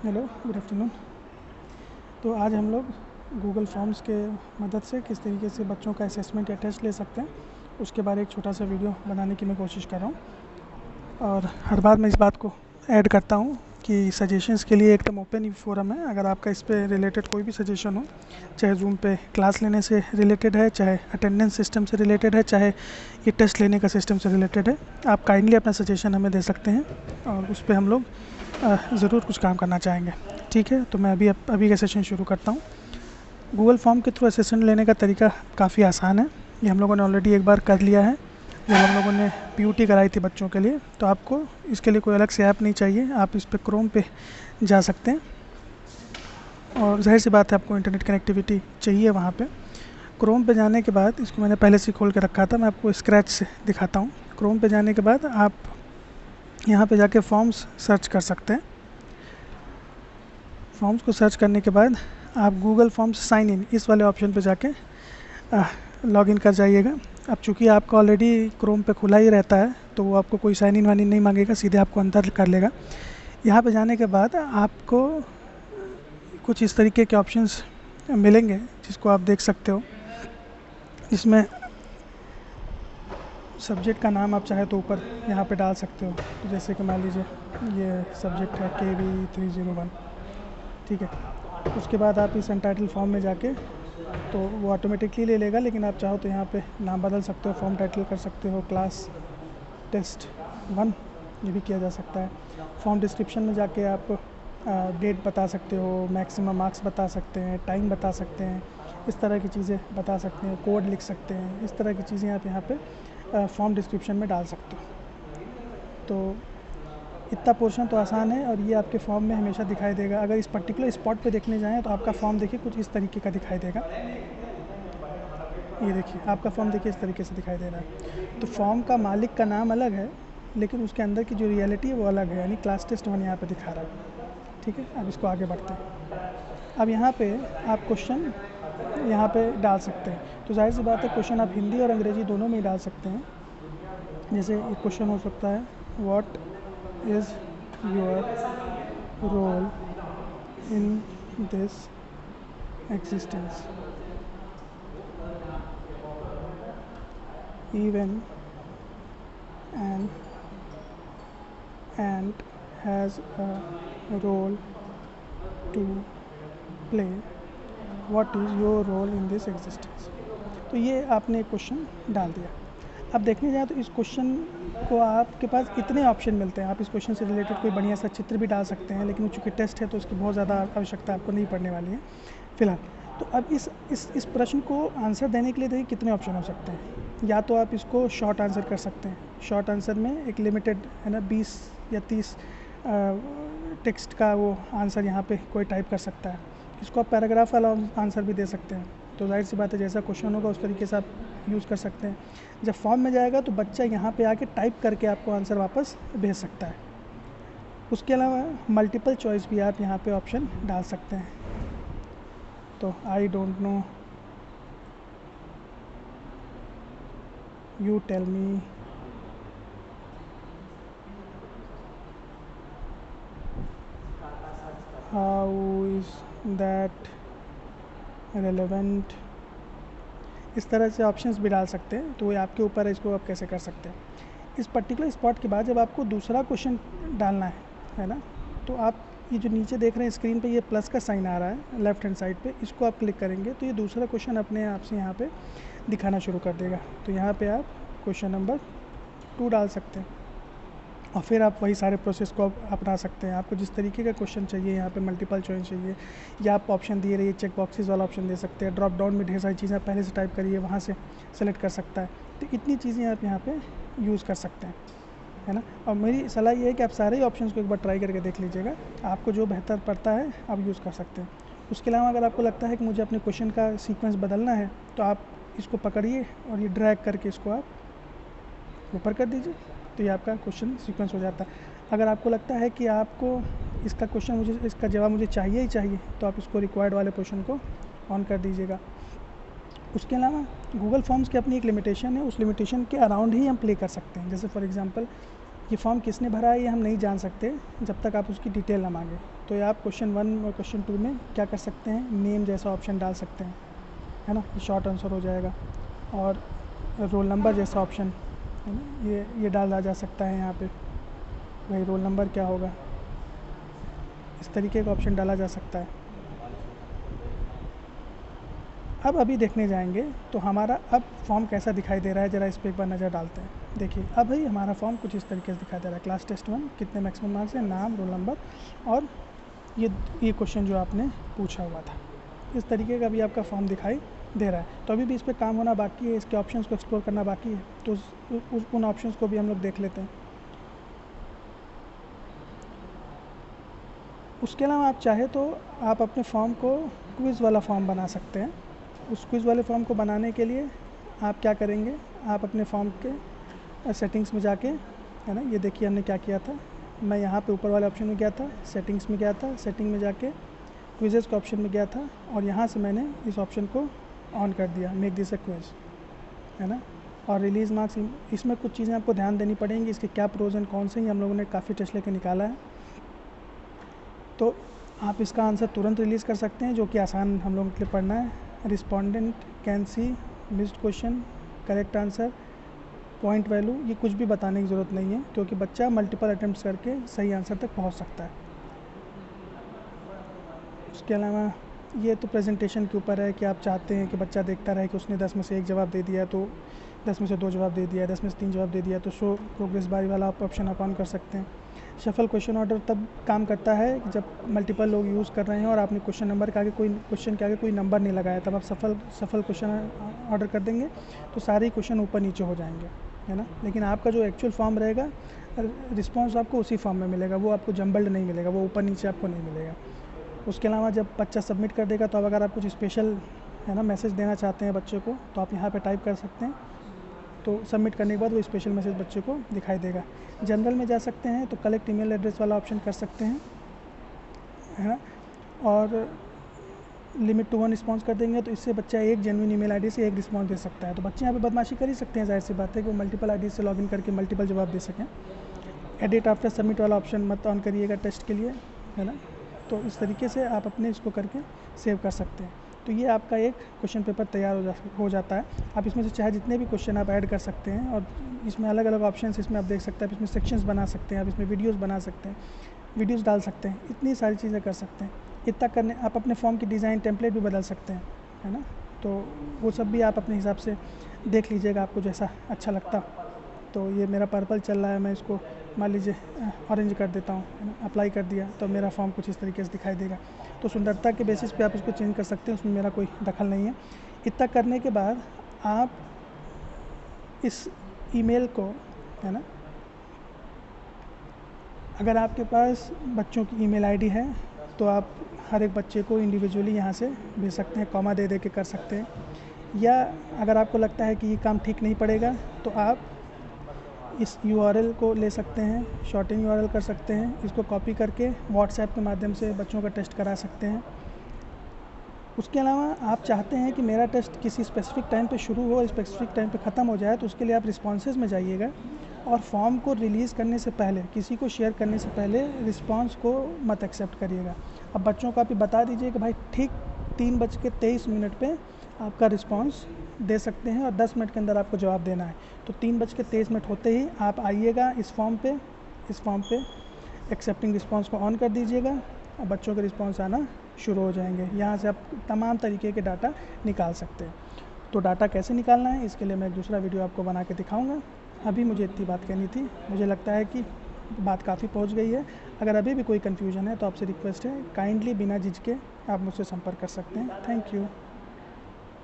Hello, good afternoon. तो आज हम लोग गूगल फॉर्म्स के मदद से किस तरीके से बच्चों का असेसमेंट या टेस्ट ले सकते हैं उसके बारे एक छोटा सा वीडियो बनाने की मैं कोशिश कर रहा हूँ। और हर बार मैं इस बात को ऐड करता हूँ कि सजेशंस के लिए एकदम ओपन फोरम है। अगर आपका इस पे रिलेटेड कोई भी सजेशन हो, चाहे जूम पे क्लास लेने से रिलेटेड है, चाहे अटेंडेंस सिस्टम से रिलेटेड है, चाहे ये टेस्ट लेने का सिस्टम से रिलेटेड है, आप काइंडली अपना सजेशन हमें दे सकते हैं और उस पर हम लोग ज़रूर कुछ काम करना चाहेंगे। ठीक है, तो मैं अभी का सेशन शुरू करता हूँ। गूगल फॉर्म के थ्रू असेसमेंट लेने का तरीका काफ़ी आसान है। ये हम लोगों ने ऑलरेडी एक बार कर लिया है जब हम लोगों ने पीयूटी कराई थी बच्चों के लिए। तो आपको इसके लिए कोई अलग से ऐप नहीं चाहिए, आप इस पर क्रोम पे जा सकते हैं और जाहिर सी बात है आपको इंटरनेट कनेक्टिविटी चाहिए वहाँ पे। क्रोम पे जाने के बाद, इसको मैंने पहले से खोल के रखा था, मैं आपको स्क्रैच से दिखाता हूँ। क्रोम पे जाने के बाद आप यहाँ पे जाके फॉर्म्स सर्च कर सकते हैं। फॉर्म्स को सर्च करने के बाद आप गूगल फॉर्म्स साइन इन इस वाले ऑप्शन पे जाके लॉगिन कर जाइएगा। अब चूँकि आपका ऑलरेडी क्रोम पे खुला ही रहता है तो वो आपको कोई साइन इन वाइन इन नहीं मांगेगा, सीधे आपको अंदर कर लेगा। यहाँ पे जाने के बाद आपको कुछ इस तरीके के ऑप्शंस मिलेंगे जिसको आप देख सकते हो। इसमें सब्जेक्ट का नाम आप चाहे तो ऊपर यहाँ पे डाल सकते हो। तो जैसे कि मान लीजिए ये सब्जेक्ट है KB301, ठीक है। उसके बाद आप इस अनटाइटल फॉर्म में जाके तो वो ऑटोमेटिकली ले लेगा, लेकिन आप चाहो तो यहाँ पे नाम बदल सकते हो, फॉर्म टाइटल कर सकते हो क्लास टेस्ट 1, ये भी किया जा सकता है। फॉर्म डिस्क्रिप्शन में जाके आप डेट बता सकते हो, मैक्सिमम मार्क्स बता सकते हैं, टाइम बता सकते हैं, इस तरह की चीज़ें बता सकते हैं, कोड लिख सकते हैं, इस तरह की चीज़ें आप यहाँ पे फॉर्म डिस्क्रिप्शन में डाल सकते हो। तो इतना पोर्शन तो आसान है और ये आपके फॉर्म में हमेशा दिखाई देगा। अगर इस पर्टिकुलर स्पॉट पे देखने जाएँ तो आपका फॉर्म देखिए कुछ इस तरीके का दिखाई देगा। ये देखिए आपका फॉर्म देखिए इस तरीके से दिखाई दे रहा है। तो फॉर्म का मालिक का नाम अलग है लेकिन उसके अंदर की जो रियलिटी है वो अलग है, यानी क्लास टेस्ट 1 यहाँ पे दिखा रहा है। ठीक है, अब इसको आगे बढ़ते हैं। अब यहाँ पे आप क्वेश्चन यहाँ पे डाल सकते हैं। तो जाहिर सी बात है क्वेश्चन आप हिंदी और अंग्रेजी दोनों में ही डाल सकते हैं। जैसे एक क्वेश्चन हो सकता है, what is your role in this existence, even an ant has a role to play, what is your role in this existence। तो ये आपने क्वेश्चन डाल दिया। अब देखने जाए तो इस क्वेश्चन को आपके पास इतने ऑप्शन मिलते हैं। आप इस क्वेश्चन से रिलेटेड कोई बढ़िया सा चित्र भी डाल सकते हैं, लेकिन चूँकि टेस्ट है तो उसकी बहुत ज़्यादा आवश्यकता आपको नहीं पड़ने वाली है फ़िलहाल। तो अब इस प्रश्न को आंसर देने के लिए देखिए कितने ऑप्शन हो सकते हैं। या तो आप इसको शॉर्ट आंसर कर सकते हैं। शॉर्ट आंसर में एक लिमिटेड है ना, 20 या 30 टेक्स्ट का वो आंसर यहाँ पे कोई टाइप कर सकता है। इसको आप पैराग्राफ वाला आंसर भी दे सकते हैं। तो जाहिर सी बात है जैसा क्वेश्चन होगा उस तरीके से आप यूज़ कर सकते हैं। जब फॉर्म में जाएगा तो बच्चा यहाँ पे आके टाइप करके आपको आंसर वापस भेज सकता है। उसके अलावा मल्टीपल चॉइस भी आप यहाँ पे ऑप्शन डाल सकते हैं। तो I don't know, you tell me, how is that relevant, इस तरह से ऑप्शंस भी डाल सकते हैं। तो ये आपके ऊपर है, इसको आप कैसे कर सकते हैं। इस पर्टिकुलर स्पॉट के बाद जब आपको दूसरा क्वेश्चन डालना है ना, तो आप ये जो नीचे देख रहे हैं स्क्रीन पे ये प्लस का साइन आ रहा है लेफ्ट हैंड साइड पे, इसको आप क्लिक करेंगे तो ये दूसरा क्वेश्चन अपने आप से यहाँ पे दिखाना शुरू कर देगा। तो यहाँ पे आप क्वेश्चन नंबर 2 डाल सकते हैं और फिर आप वही सारे प्रोसेस को अपना सकते हैं। आपको जिस तरीके का क्वेश्चन चाहिए, यहाँ पे मल्टीपल चॉइस चाहिए या आप ऑप्शन दिए रहिए, चेक बॉक्सेस वाला ऑप्शन दे सकते हैं। ड्रॉप डाउन में ढेर सारी चीज़ें पहले से टाइप करिए, वहाँ से सेलेक्ट कर सकता है। तो इतनी चीज़ें आप यहाँ पे यूज़ कर सकते हैं, है ना। और मेरी सलाह ये है कि आप सारे ही ऑप्शंस को एक बार ट्राई करके देख लीजिएगा, आपको जो बेहतर पड़ता है आप यूज़ कर सकते हैं। उसके अलावा अगर आपको लगता है कि मुझे अपने क्वेश्चन का सीक्वेंस बदलना है तो आप इसको पकड़िए और ये ड्रैग करके इसको आप ऊपर कर दीजिए, तो ये आपका क्वेश्चन सीक्वेंस हो जाता है। अगर आपको लगता है कि आपको इसका क्वेश्चन इसका जवाब मुझे चाहिए ही चाहिए तो आप इसको रिक्वायर्ड वाले पोर्शन को ऑन कर दीजिएगा। उसके अलावा गूगल फॉर्म्स की अपनी एक लिमिटेशन है, उस लिमिटेशन के अराउंड ही हम प्ले कर सकते हैं। जैसे फॉर एग्जांपल ये फॉर्म किसने भरा है ये हम नहीं जान सकते जब तक आप उसकी डिटेल ना मांगे। तो ये आप क्वेश्चन 1 और क्वेश्चन 2 में क्या कर सकते हैं, नेम जैसा ऑप्शन डाल सकते हैं, है ना, ये शॉर्ट आंसर हो जाएगा। और रोल नंबर जैसा ऑप्शन है ना, ये डाला जा सकता है यहाँ पे, भाई रोल नंबर क्या होगा, इस तरीके का ऑप्शन डाला जा सकता है। अब अभी देखने जाएंगे तो हमारा अब फॉर्म कैसा दिखाई दे रहा है, ज़रा इस पर एक बार नज़र डालते हैं। देखिए अब भाई हमारा फॉर्म कुछ इस तरीके से दिखाई दे रहा है। क्लास टेस्ट 1 कितने मैक्सिमम मार्क्स हैं, नाम, रोल नंबर और ये क्वेश्चन जो आपने पूछा हुआ था, इस तरीके का भी आपका फॉर्म दिखाई दे रहा है। तो अभी भी इस पर काम होना बाकी है, इसके ऑप्शंस को एक्सप्लोर करना बाकी है, तो उन ऑप्शंस को भी हम लोग देख लेते हैं। उसके अलावा आप चाहे तो आप अपने फॉर्म को क्विज़ वाला फॉर्म बना सकते हैं। उस क्विज़ वाले फॉर्म को बनाने के लिए आप क्या करेंगे, आप अपने फॉर्म के सेटिंग्स में जाके, है ना, ये देखिए हमने क्या किया था, मैं यहाँ पे ऊपर वाले ऑप्शन में गया था, सेटिंग्स में गया था, सेटिंग में जाके क्विज़ेस के ऑप्शन में गया था और यहाँ से मैंने इस ऑप्शन को ऑन कर दिया, मेक दिस ए क्विज़, है ना। और रिलीज़ मार्क्स, इसमें कुछ चीज़ें आपको ध्यान देनी पड़ेंगी, इसके क्या प्रोज एंड कौन से ही हम लोगों ने काफ़ी टेस्ट लेके निकाला है। तो आप इसका आंसर तुरंत रिलीज़ कर सकते हैं, जो कि आसान हम लोगों के लिए पढ़ना है। Respondent can see missed question, correct answer, point value, ये कुछ भी बताने की ज़रूरत नहीं है क्योंकि बच्चा मल्टीपल अटैम्प्ट्स करके सही आंसर तक पहुंच सकता है। उसके अलावा ये तो प्रेजेंटेशन के ऊपर है कि आप चाहते हैं कि बच्चा देखता रहे कि उसने 10 में से 1 जवाब दे दिया, तो 10 में से 2 जवाब दे दिया, 10 में से 3 जवाब दे दिया, तो शो प्रोग्रेस बारी वाला ऑप्शन आप ऑन कर सकते हैं। शफल क्वेश्चन ऑर्डर तब काम करता है कि जब मल्टीपल लोग यूज़ कर रहे हैं और आपने क्वेश्चन नंबर के आगे कोई नंबर नहीं लगाया, तब आप सफल क्वेश्चन ऑर्डर कर देंगे तो सारे क्वेश्चन ऊपर नीचे हो जाएंगे, है ना। लेकिन आपका जो एक्चुअल फॉर्म रहेगा, रिस्पॉन्स आपको उसी फॉर्म में मिलेगा, वो आपको जम्बल्ड नहीं मिलेगा, वो ऊपर नीचे आपको नहीं मिलेगा। उसके अलावा जब बच्चा सबमिट कर देगा तो अब अगर आप कुछ स्पेशल, है ना, मैसेज देना चाहते हैं बच्चे को, तो आप यहाँ पे टाइप कर सकते हैं, तो सबमिट करने के बाद वो स्पेशल मैसेज बच्चे को दिखाई देगा। जनरल में जा सकते हैं तो कलेक्ट ईमेल एड्रेस वाला ऑप्शन कर सकते हैं, है ना, और लिमिट टू 1 रिस्पॉन्स कर देंगे तो इससे बच्चा एक जेन्युइन ईमेल आईडी से एक रिस्पॉन्स दे सकता है। तो बच्चे यहाँ पे बदमाशी कर ही सकते हैं, जाहिर सी बात है कि वो मल्टीपल आईडी से लॉगिन करके मल्टीपल जवाब दे सकें। एडिट आफ्टर सबमिट वाला ऑप्शन मत ऑन करिएगा टेस्ट के लिए, है ना। तो इस तरीके से आप अपने इसको करके सेव कर सकते हैं। तो ये आपका एक क्वेश्चन पेपर तैयार हो जाता है। आप इसमें से चाहे जितने भी क्वेश्चन आप ऐड कर सकते हैं, और इसमें अलग अलग ऑप्शंस इसमें आप देख सकते हैं। आप इसमें सेक्शंस बना सकते हैं, आप इसमें वीडियोस बना सकते हैं, वीडियोस डाल सकते हैं, इतनी सारी चीज़ें कर सकते हैं। इतना करने आप अपने फॉर्म की डिज़ाइन टेम्पलेट भी बदल सकते हैं, है ना। तो वो सब भी आप अपने हिसाब से देख लीजिएगा, आपको जैसा अच्छा लगता। तो ये मेरा पर्पल चल रहा है, मैं इसको मान लीजिए ऑरेंज कर देता हूँ, अप्लाई कर दिया तो मेरा फॉर्म कुछ इस तरीके से दिखाई देगा। तो सुंदरता के बेसिस पे आप इसको चेंज कर सकते हैं, उसमें मेरा कोई दखल नहीं है। इतना करने के बाद आप इस ईमेल को, है ना, अगर आपके पास बच्चों की ईमेल आईडी है तो आप हर एक बच्चे को इंडिविजुअली यहाँ से भेज सकते हैं, कॉमा दे के कर सकते हैं। या अगर आपको लगता है कि ये काम ठीक नहीं पड़ेगा तो आप इस URL को ले सकते हैं, शॉर्टिंग URL कर सकते हैं, इसको कॉपी करके व्हाट्सएप के माध्यम से बच्चों का टेस्ट करा सकते हैं। उसके अलावा आप चाहते हैं कि मेरा टेस्ट किसी स्पेसिफिक टाइम पे शुरू हो, स्पेसिफिक टाइम पे ख़त्म हो जाए, तो उसके लिए आप रिस्पॉन्सेज में जाइएगा और फॉर्म को रिलीज़ करने से पहले, किसी को शेयर करने से पहले रिस्पॉन्स को मत एक्सेप्ट करिएगा। अब बच्चों को आप बता दीजिए कि भाई ठीक 3:23 पे आपका रिस्पॉन्स दे सकते हैं और 10 मिनट के अंदर आपको जवाब देना है। तो 3:23 होते ही आप आइएगा इस फॉर्म पे एक्सेप्टिंग रिस्पॉन्स को ऑन कर दीजिएगा और बच्चों के रिस्पॉन्स आना शुरू हो जाएंगे। यहाँ से आप तमाम तरीके के डाटा निकाल सकते हैं। तो डाटा कैसे निकालना है इसके लिए मैं एक दूसरा वीडियो आपको बना के दिखाऊँगा। अभी मुझे इतनी बात कहनी थी, मुझे लगता है कि बात काफ़ी पहुँच गई है। अगर अभी भी कोई कन्फ्यूजन है तो आपसे रिक्वेस्ट है, काइंडली बिना झिझके आप मुझसे संपर्क कर सकते हैं। Thank you.